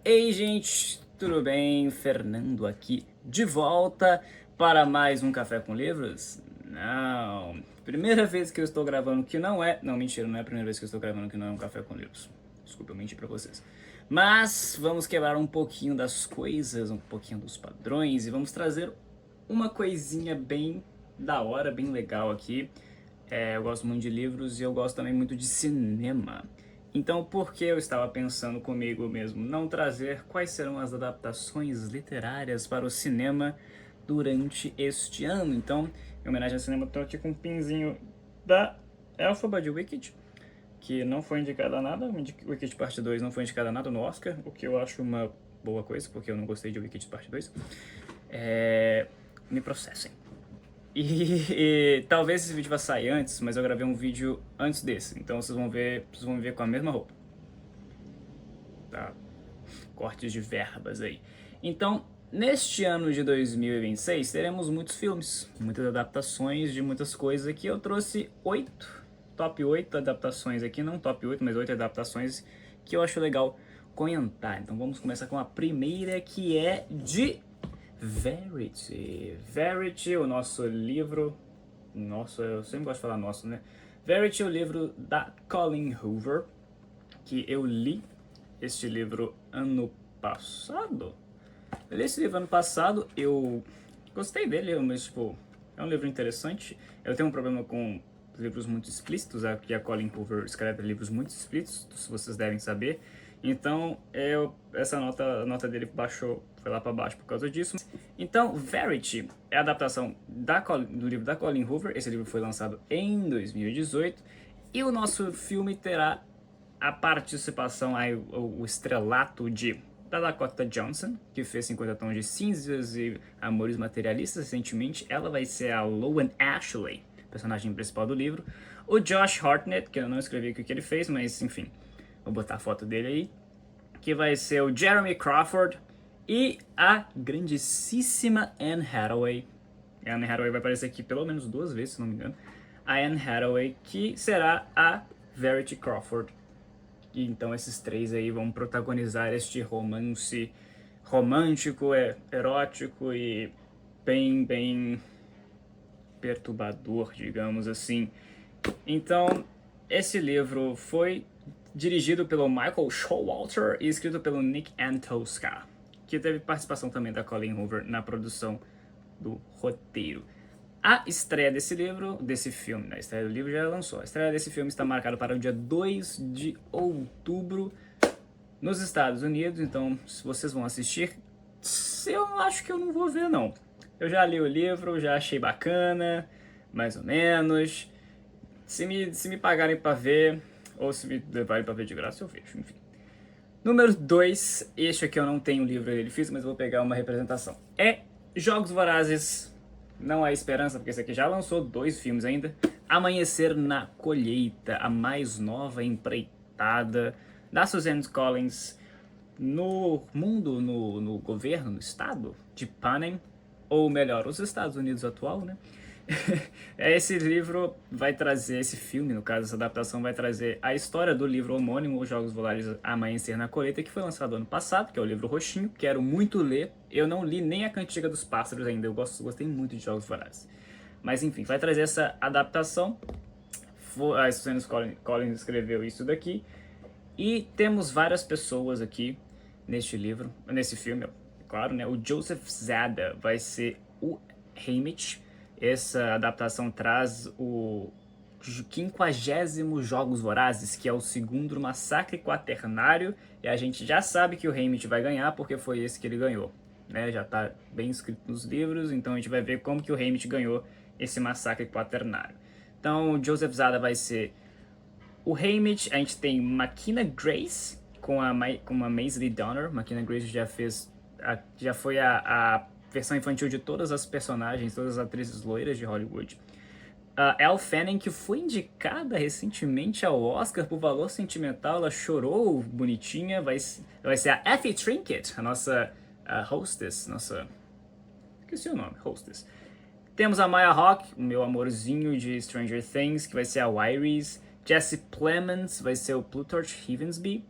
Ei, gente, tudo bem? Fernando aqui, de volta para mais um Café com Livros? Não, primeira vez que eu estou gravando que não é... Não, mentira, não é a primeira vez que eu estou gravando que não é um Café com Livros. Desculpa, eu menti pra vocês. Mas vamos quebrar um pouquinho das coisas, um pouquinho dos padrões e vamos trazer uma coisinha bem da hora, bem legal aqui. Eu gosto muito de livros e eu gosto também muito de cinema. Então, por que eu estava pensando comigo mesmo não trazer quais serão as adaptações literárias para o cinema durante este ano? Então, em homenagem ao cinema, estou aqui com um pinzinho da Elphaba de Wicked, que não foi indicada a nada. Wicked Parte 2 não foi indicada a nada no Oscar, o que eu acho uma boa coisa, porque eu não gostei de Wicked Parte 2. Me processem. E talvez esse vídeo vá sair antes, mas eu gravei um vídeo antes desse, então vocês vão me ver com a mesma roupa. Tá? Cortes de verbas aí. Então, neste ano de 2026, teremos muitos filmes, muitas adaptações de muitas coisas aqui. Eu trouxe top 8 adaptações aqui, não top 8, mas 8 adaptações que eu acho legal comentar. Então vamos começar com a primeira, que é de Verity. Verity, o nosso livro... Nossa, eu sempre gosto de falar nosso, né? Verity é o livro da Colleen Hoover, que eu li este livro ano passado. Eu li esse livro ano passado, eu gostei dele, mas tipo, é um livro interessante. Eu tenho um problema com livros muito explícitos, aqui a Colleen Hoover escreve livros muito explícitos, vocês devem saber. Então, a nota dele foi lá para baixo por causa disso. Então, Verity é a adaptação do livro da Colleen Hoover. Esse livro foi lançado em 2018. E o nosso filme terá a participação, o estrelato da Dakota Johnson, que fez 50 Tons de Cinzas e Amores Materialistas recentemente. Ela vai ser a Loan Ashley, personagem principal do livro. O Josh Hartnett, que eu não escrevi aqui o que ele fez, mas enfim, vou botar a foto dele aí, que vai ser o Jeremy Crawford e a grandíssima Anne Hathaway. A Anne Hathaway vai aparecer aqui pelo menos 2 vezes, se não me engano. A Anne Hathaway, que será a Verity Crawford. E então esses 3 aí vão protagonizar este romance romântico, erótico e bem perturbador, digamos assim. Então, esse livro foi dirigido pelo Michael Showalter e escrito pelo Nick Antosca, que teve participação também da Colleen Hoover na produção do roteiro. A estreia desse filme, a estreia do livro já lançou. A estreia desse filme está marcada para o dia 2 de outubro nos Estados Unidos, então se vocês vão assistir, eu acho que eu não vou ver não. Eu já li o livro, já achei bacana, mais ou menos. Se me pagarem pra ver, ou se me levarem pra ver de graça, eu vejo, enfim. Número 2, este aqui eu não tenho o livro dele físico, mas vou pegar uma representação. É Jogos Vorazes, não há esperança, porque esse aqui já lançou 2 filmes ainda. Amanhecer na Colheita, a mais nova empreitada da Suzanne Collins no mundo, no governo, no estado de Panem, ou melhor, os Estados Unidos atual, né? Esse livro vai trazer, esse filme, no caso, essa adaptação vai trazer a história do livro homônimo, Os Jogos Vorazes Amanhecer na Colheita, que foi lançado ano passado, que é o livro roxinho, quero muito ler. Eu não li nem a Cantiga dos Pássaros ainda, eu gostei muito de Jogos Vorazes. Mas enfim, vai trazer essa adaptação. A Suzanne Collins escreveu isso daqui. E temos várias pessoas aqui nesse filme, claro, né? O Joseph Zada vai ser o Haymitch. Essa adaptação traz o 50º Jogos Vorazes, que é o segundo Massacre Quaternário, e a gente já sabe que o Haymitch vai ganhar, porque foi esse que ele ganhou, né? Já está bem escrito nos livros, então a gente vai ver como que o Haymitch ganhou esse Massacre Quaternário. Então o Joseph Zada vai ser o Haymitch. A gente tem Makina Grace com a Maisie Donner. Makina Grace já foi a versão infantil de todas as personagens, todas as atrizes loiras de Hollywood. Elle Fanning, que foi indicada recentemente ao Oscar por Valor Sentimental, ela chorou bonitinha, vai ser a Effie Trinket, a nossa hostess, esqueci o nome, hostess. Temos a Maya Hawke, o meu amorzinho de Stranger Things, que vai ser a Iris. Jesse Plemons vai ser o Plutarch Heavensby.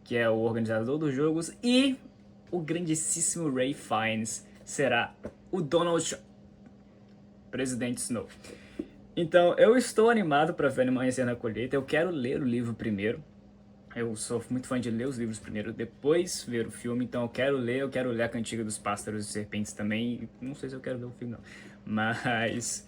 que é o organizador dos jogos, e o grandíssimo Ray Fiennes será o Donald Presidente Snow. Então, eu estou animado para ver Amanhecer na Colheita. Eu quero ler o livro primeiro. Eu sou muito fã de ler os livros primeiro, depois ver o filme. Então, eu quero ler a Cantiga dos Pássaros e Serpentes também. Não sei se eu quero ver o filme, não. Mas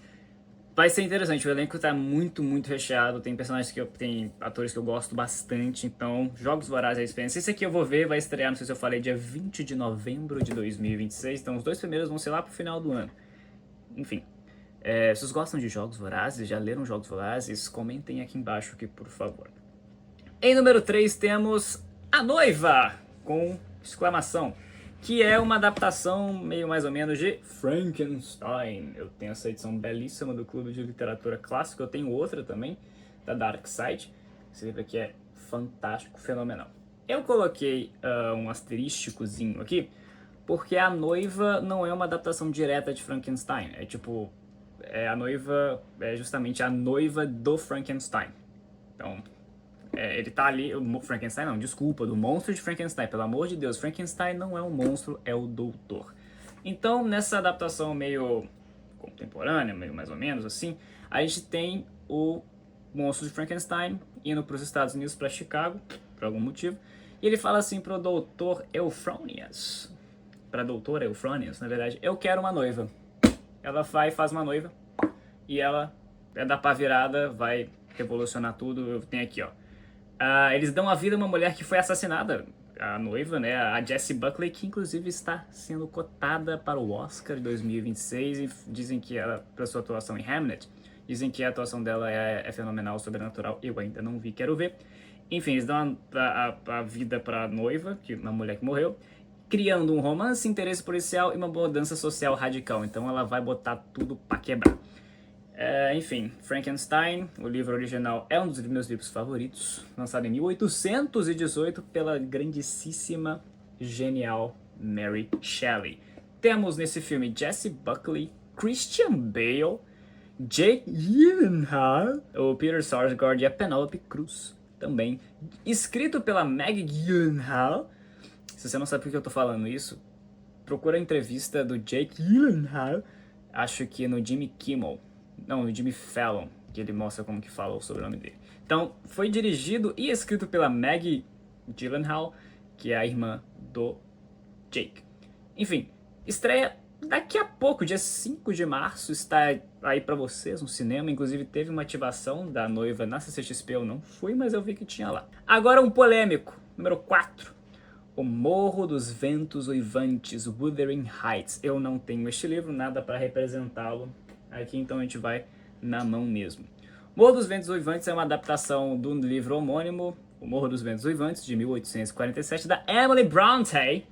vai ser interessante. O elenco tá muito, muito recheado. Tem personagens tem atores que eu gosto bastante. Então, Jogos Vorazes é a experiência. Esse aqui eu vou ver, vai estrear, não sei se eu falei, dia 20 de novembro de 2026. Então, os 2 primeiros vão ser lá pro final do ano. Enfim. Se vocês gostam de Jogos Vorazes, já leram Jogos Vorazes, comentem aqui embaixo, aqui, por favor. Em número 3 temos A Noiva, com exclamação, que é uma adaptação meio mais ou menos de Frankenstein. Eu tenho essa edição belíssima do Clube de Literatura Clássica, eu tenho outra também, da Dark Side. Esse livro aqui é fantástico, fenomenal. Eu coloquei um asterísticozinho aqui, porque A Noiva não é uma adaptação direta de Frankenstein. É tipo, a noiva é justamente a noiva do Frankenstein. Então, ele tá ali, o Frankenstein não, desculpa, do monstro de Frankenstein, pelo amor de Deus, Frankenstein não é um monstro, é o doutor. Então, nessa adaptação meio contemporânea, meio mais ou menos assim, a gente tem o monstro de Frankenstein indo para os Estados Unidos, para Chicago, por algum motivo, e ele fala assim pro doutor Euphronius, pra doutora Euphronius, na verdade, eu quero uma noiva. Ela vai e faz uma noiva, e ela é da pá virada, vai revolucionar tudo. Eu tenho aqui, ó. Eles dão a vida a uma mulher que foi assassinada, a noiva, né, a Jessie Buckley, que inclusive está sendo cotada para o Oscar de 2026, e dizem que ela, pela sua atuação em Hamlet, dizem que a atuação dela é fenomenal, sobrenatural. Eu ainda não vi, quero ver. Enfim, eles dão a vida para a noiva, uma mulher que morreu, criando um romance, interesse policial e uma mudança social radical. Então ela vai botar tudo pra quebrar. Enfim, Frankenstein, o livro original, é um dos meus livros favoritos, lançado em 1818 pela grandíssima, genial Mary Shelley. Temos nesse filme Jessie Buckley, Christian Bale, Jake Gyllenhaal, o Peter Sarsgaard e a Penelope Cruz também. Escrito pela Maggie Gyllenhaal. Se você não sabe por que eu tô falando isso, procura a entrevista do Jake Gyllenhaal, acho que no Jimmy Kimmel, não, no Jimmy Fallon, que ele mostra como que fala o sobrenome dele. Então, foi dirigido e escrito pela Maggie Gyllenhaal, que é a irmã do Jake. Enfim, estreia daqui a pouco, dia 5 de março, está aí pra vocês no cinema. Inclusive teve uma ativação da noiva na CCXP, eu não fui, mas eu vi que tinha lá. Agora um polêmico, número 4. O Morro dos Ventos Uivantes, Wuthering Heights. Eu não tenho este livro, nada para representá-lo aqui, então a gente vai na mão mesmo. Morro dos Ventos Uivantes é uma adaptação do livro homônimo, O Morro dos Ventos Uivantes, de 1847, da Emily Bronte.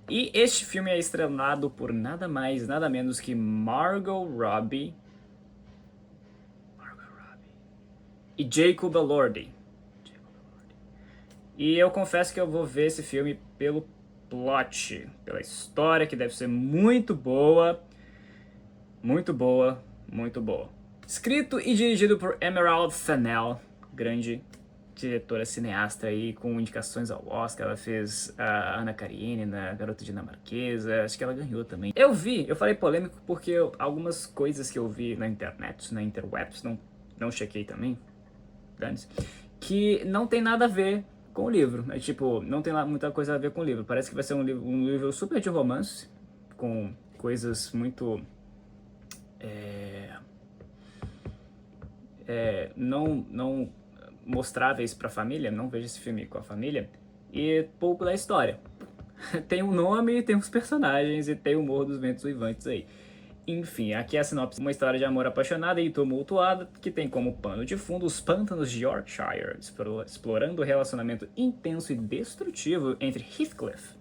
E este filme é estrelado por nada mais, nada menos que Margot Robbie e Jacob Elordi. E eu confesso que eu vou ver esse filme pelo plot, pela história, que deve ser muito boa. Muito boa, muito boa. Escrito e dirigido por Emerald Fennell, grande diretora cineasta aí, com indicações ao Oscar. Ela fez a Ana Karenina, Garota Dinamarquesa, acho que ela ganhou também. Eu falei polêmico porque algumas coisas que eu vi na internet, na interwebs, não chequei também, que não tem nada a ver com o livro. É tipo, não tem muita coisa a ver com o livro. Parece que vai ser um livro super de romance, com coisas muito não mostráveis pra família. Não vejo esse filme com a família. E pouco da história. Tem um nome, tem uns personagens e tem o Morro dos Ventos Uivantes aí. Enfim, aqui é a sinopse. Uma história de amor apaixonada e tumultuada que tem como pano de fundo os pântanos de Yorkshire, explorando o relacionamento intenso e destrutivo entre Heathcliff,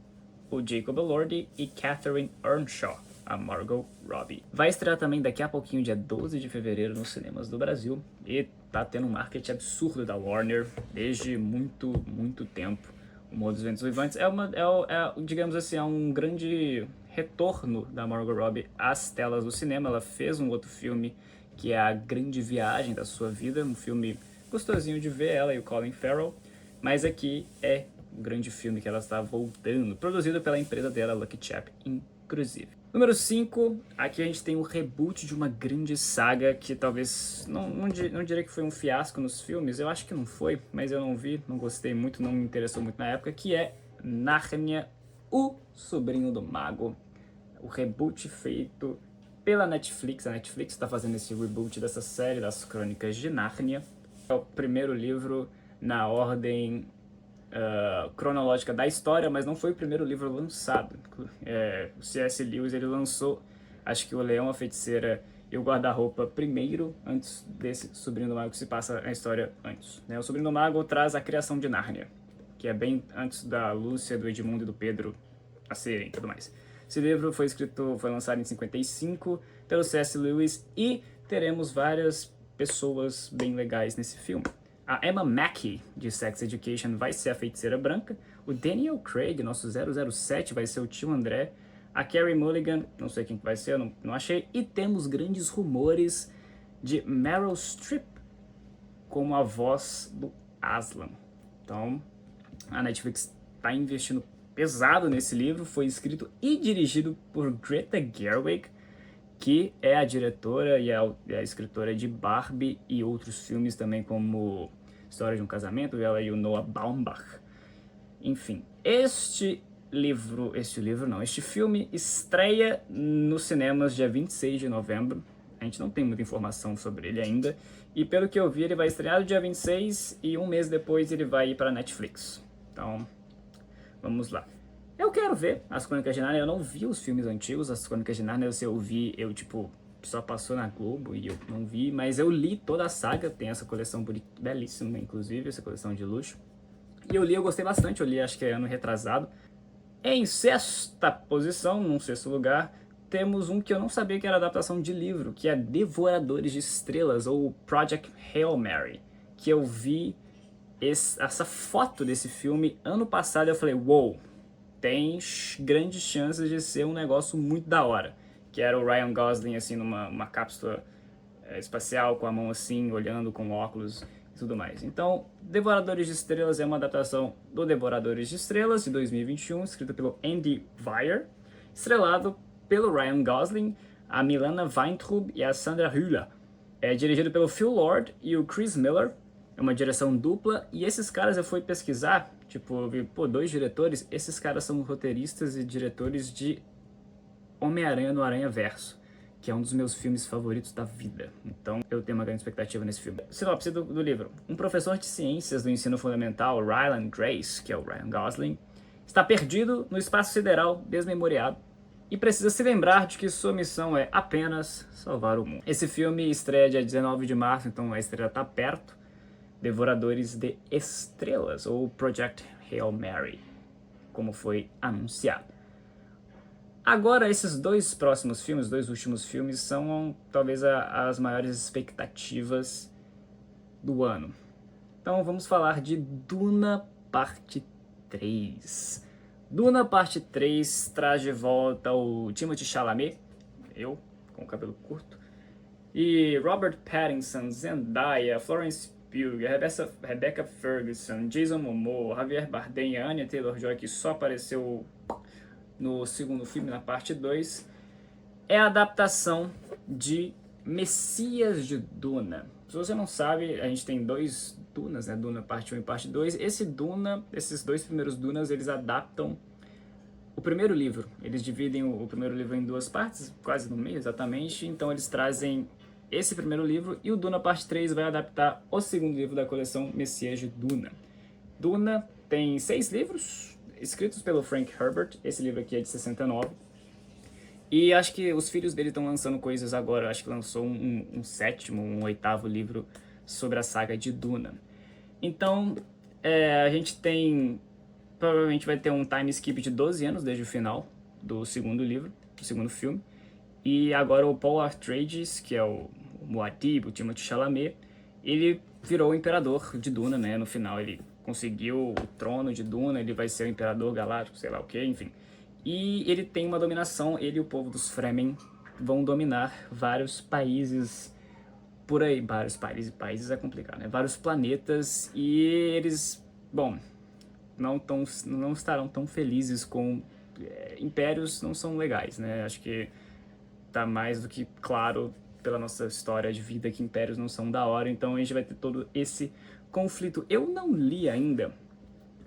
o Jacob Elordi, e Catherine Earnshaw, a Margot Robbie. Vai estrear também daqui a pouquinho, dia 12 de fevereiro, nos cinemas do Brasil. E tá tendo um marketing absurdo da Warner desde muito, muito tempo. O Morro dos Ventos Uivantes digamos assim, é um grande retorno da Margot Robbie às telas do cinema. Ela fez um outro filme que é A Grande Viagem da Sua Vida, um filme gostosinho de ver, ela e o Colin Farrell, mas aqui é um grande filme que ela está voltando, produzido pela empresa dela, Lucky Chap, inclusive. Número 5, aqui a gente tem o reboot de uma grande saga que talvez, não diria que foi um fiasco nos filmes, eu acho que não foi, mas eu não vi, não gostei muito, não me interessou muito na época, que é Nárnia, o Sobrinho do Mago. O reboot feito pela Netflix. A Netflix está fazendo esse reboot dessa série das Crônicas de Nárnia. É o primeiro livro na ordem cronológica da história, mas não foi o primeiro livro lançado. O C.S. Lewis ele lançou, acho que o Leão, a Feiticeira e o Guarda-Roupa primeiro, antes desse Sobrinho do Mago, que se passa a história antes. Né? O Sobrinho do Mago traz a criação de Nárnia, que é bem antes da Lúcia, do Edmundo e do Pedro nascerem e tudo mais. Esse livro foi lançado em 55 pelo C.S. Lewis e teremos várias pessoas bem legais nesse filme. A Emma Mackey, de Sex Education, vai ser a Feiticeira Branca. O Daniel Craig, nosso 007, vai ser o Tio André. A Carey Mulligan, não sei quem vai ser, não achei. E temos grandes rumores de Meryl Streep como a voz do Aslan. Então, a Netflix está investindo pesado nesse livro. Foi escrito e dirigido por Greta Gerwig, que é a diretora e a escritora de Barbie e outros filmes também, como História de um Casamento, ela e o Noah Baumbach. Enfim, este filme estreia nos cinemas dia 26 de novembro. A gente não tem muita informação sobre ele ainda. E pelo que eu vi, ele vai estrear no dia 26 e um mês depois ele vai ir para Netflix. Então, vamos lá. Eu quero ver as Crônicas de Nárnia. Eu não vi os filmes antigos, as Crônicas de Nárnia só passou na Globo e eu não vi, mas eu li toda a saga, tem essa coleção belíssima, inclusive, essa coleção de luxo. E eu gostei bastante, eu li acho que é ano retrasado. Em sexta posição, num sexto lugar, temos um que eu não sabia que era adaptação de livro, que é Devoradores de Estrelas, ou Project Hail Mary, que eu vi essa foto desse filme ano passado e eu falei, uou, tem grandes chances de ser um negócio muito da hora. Que era o Ryan Gosling, assim, numa cápsula espacial, com a mão assim, olhando com óculos e tudo mais. Então, Devoradores de Estrelas é uma adaptação do Devoradores de Estrelas, de 2021, escrito pelo Andy Weir, estrelado pelo Ryan Gosling, a Milana Weintraub e a Sandra Hüller. É dirigido pelo Phil Lord e o Chris Miller. É uma direção dupla, e esses caras eu fui pesquisar, eu vi, 2 diretores, esses caras são roteiristas e diretores de Homem-Aranha no Aranha-Verso, que é um dos meus filmes favoritos da vida. Então eu tenho uma grande expectativa nesse filme. Sinopse do livro. Um professor de ciências do ensino fundamental, Ryland Grace, que é o Ryan Gosling, está perdido no espaço sideral, desmemoriado, e precisa se lembrar de que sua missão é apenas salvar o mundo. Esse filme estreia dia 19 de março, então a estreia está perto. Devoradores de Estrelas, ou Project Hail Mary, como foi anunciado. Agora, esses 2 próximos filmes, 2 últimos filmes, são talvez as maiores expectativas do ano. Então vamos falar de Duna Parte 3. Duna Parte 3 traz de volta o Timothée Chalamet, eu, com o cabelo curto, e Robert Pattinson, Zendaya, Florence Pugh, Rebecca Ferguson, Jason Momoa, Javier Bardem e Anya Taylor-Joy, que só apareceu no segundo filme, na parte 2, é a adaptação de Messias de Duna. Se você não sabe, a gente tem 2 Dunas, né? Duna parte 1 e parte 2. Esses 2 primeiros Dunas, eles adaptam o primeiro livro. Eles dividem o primeiro livro em 2 partes, quase no meio exatamente, então eles trazem esse primeiro livro, e o Duna Parte 3 vai adaptar o segundo livro da coleção Messias de Duna. Duna tem 6 livros, escritos pelo Frank Herbert. Esse livro aqui é de 69. E acho que os filhos dele estão lançando coisas agora. Acho que lançou um 7º, um 8º livro sobre a saga de Duna. Então, a gente provavelmente vai ter um time skip de 12 anos desde o final do segundo livro, do segundo filme. E agora o Paul Atreides, que é o Muad'Dib, o Timothée Chalamet, ele virou o imperador de Duna, né? No final ele conseguiu o trono de Duna, ele vai ser o imperador galáctico, sei lá o que, enfim. E ele tem uma dominação, ele e o povo dos Fremen vão dominar vários países por aí. Vários países é complicado, né? Vários planetas, e eles, bom, não estarão tão felizes com impérios não são legais, né? Acho que tá mais do que claro pela nossa história de vida que impérios não são da hora, então a gente vai ter todo esse conflito. Eu não li ainda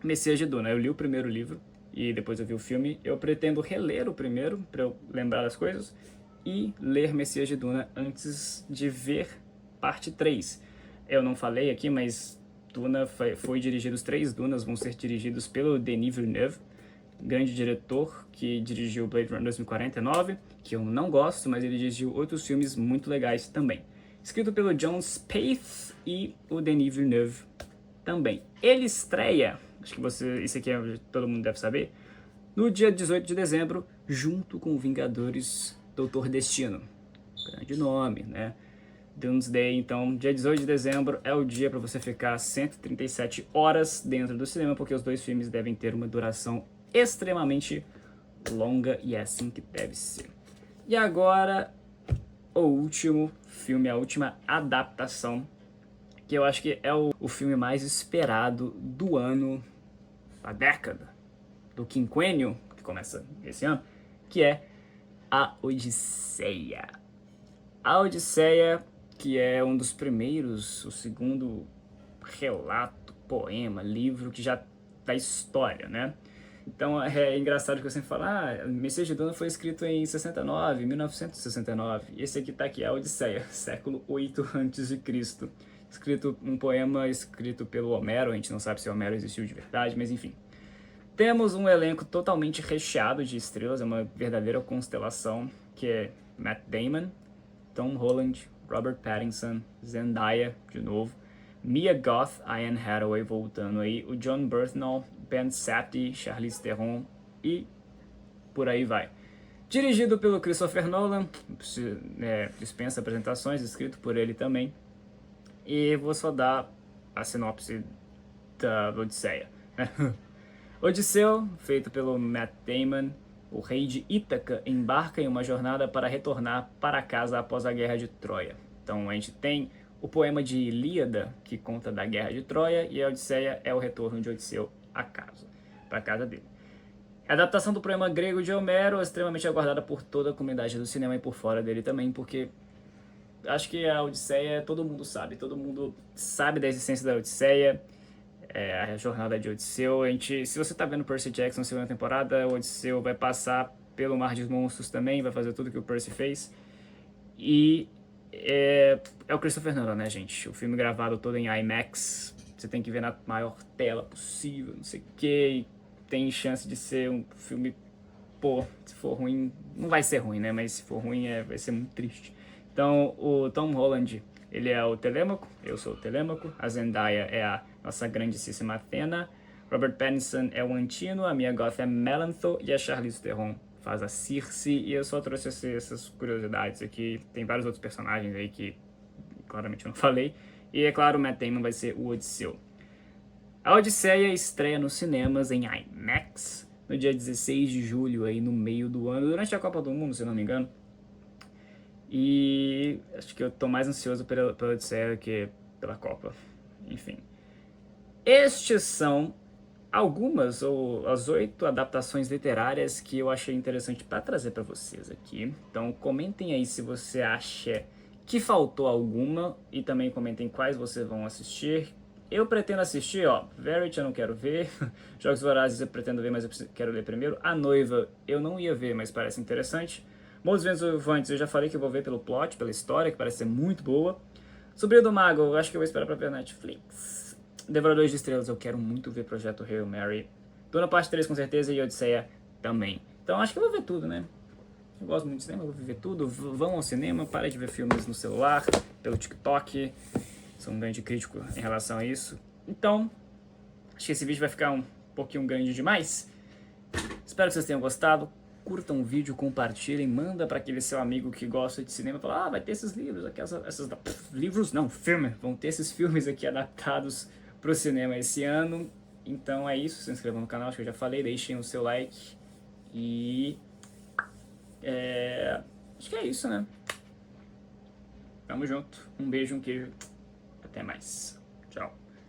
Messias de Duna, eu li o primeiro livro e depois eu vi o filme. Eu pretendo reler o primeiro para eu lembrar das coisas e ler Messias de Duna antes de ver parte 3. Eu não falei aqui, mas Duna foi dirigido, os 3 Dunas vão ser dirigidos pelo Denis Villeneuve, grande diretor que dirigiu Blade Runner 2049, que eu não gosto, mas ele dirigiu outros filmes muito legais também. Escrito pelo Jon Spaihts e o Denis Villeneuve também. Ele estreia, acho que isso aqui todo mundo deve saber, no dia 18 de dezembro, junto com Vingadores Doutor Destino. Grande nome, né? Doomsday, então, dia 18 de dezembro é o dia para você ficar 137 horas dentro do cinema, porque os 2 filmes devem ter uma duração extremamente longa e é assim que deve ser. E agora, o último filme, a última adaptação, que eu acho que é o filme mais esperado do ano, da década, do quinquênio, que começa esse ano, que é A Odisseia. A Odisseia, que é um dos primeiros, o segundo relato, poema, livro que já da história, né? Então é engraçado que eu sempre falo, Messias de Duna foi escrito em 69, 1969. E esse aqui tá aqui, a Odisseia, século 8 a.C. Escrito um poema escrito pelo Homero, a gente não sabe se Homero existiu de verdade, mas enfim. Temos um elenco totalmente recheado de estrelas, é uma verdadeira constelação, que é Matt Damon, Tom Holland, Robert Pattinson, Zendaya, de novo, Mia Goth, Anne Hathaway voltando aí, o John Bernthal, Ben Satie, Charlize Theron e por aí vai. Dirigido pelo Christopher Nolan, dispensa apresentações, escrito por ele também. E vou só dar a sinopse da Odisseia. Odisseu, feito pelo Matt Damon, o rei de Ítaca embarca em uma jornada para retornar para casa após a Guerra de Troia. Então a gente tem o poema de Ilíada, que conta da Guerra de Troia, e a Odisseia é o retorno de Odisseu a casa, para a casa dele. A adaptação do poema grego de Homero é extremamente aguardada por toda a comunidade do cinema e por fora dele também, porque acho que a Odisseia todo mundo sabe da existência da Odisseia, a jornada de Odisseu. Se você tá vendo Percy Jackson na segunda temporada, o Odisseu vai passar pelo Mar dos Monstros também, vai fazer tudo que o Percy fez. E é o Christopher Nolan, né, gente? O filme gravado todo em IMAX, você tem que ver na maior tela possível, não sei o que. Tem chance de ser um filme, se for ruim, não vai ser ruim, né? Mas se for ruim, vai ser muito triste. Então, o Tom Holland, ele é o Telêmaco, eu sou o Telêmaco, a Zendaya é a nossa grandíssima Athena, Robert Pattinson é o Antino, a Mia Goth é Melantho e a Charlize Theron faz a Circe. E eu só trouxe essas curiosidades aqui, tem vários outros personagens aí que claramente eu não falei. E é claro, o Matt Damon vai ser o Odisseu. A Odisseia estreia nos cinemas em IMAX no dia 16 de julho, aí no meio do ano, durante a Copa do Mundo, se eu não me engano. E acho que eu tô mais ansioso pela Odisseia que pela Copa. Enfim. Estes são algumas ou as 8 adaptações literárias que eu achei interessante para trazer para vocês aqui. Então comentem aí se você acha que faltou alguma e também comentem quais vocês vão assistir. Eu pretendo assistir, Verity eu não quero ver, Jogos Vorazes eu pretendo ver, mas eu quero ler primeiro. A Noiva eu não ia ver, mas parece interessante. Mortos Ventos Uivantes eu já falei que eu vou ver pelo plot, pela história, que parece ser muito boa. Sobrinho do Mago, eu acho que eu vou esperar pra ver na Netflix. Devoradores de Estrelas, eu quero muito ver Projeto Hail Mary. Duna Parte 3 com certeza e Odisseia também. Então acho que eu vou ver tudo, né? Eu gosto muito de cinema, eu vou ver tudo. Vão ao cinema, parem de ver filmes no celular, pelo TikTok. Sou um grande crítico em relação a isso. Então, acho que esse vídeo vai ficar um pouquinho grande demais. Espero que vocês tenham gostado. Curtam o vídeo, compartilhem, manda para aquele seu amigo que gosta de cinema. Fala, vai ter esses livros aqui, livros não, filme. Vão ter esses filmes aqui adaptados pro cinema esse ano. Então é isso, se inscrevam no canal, acho que eu já falei, deixem o seu like. E acho que é isso, né? Tamo junto, um beijo, um queijo, até mais. Tchau.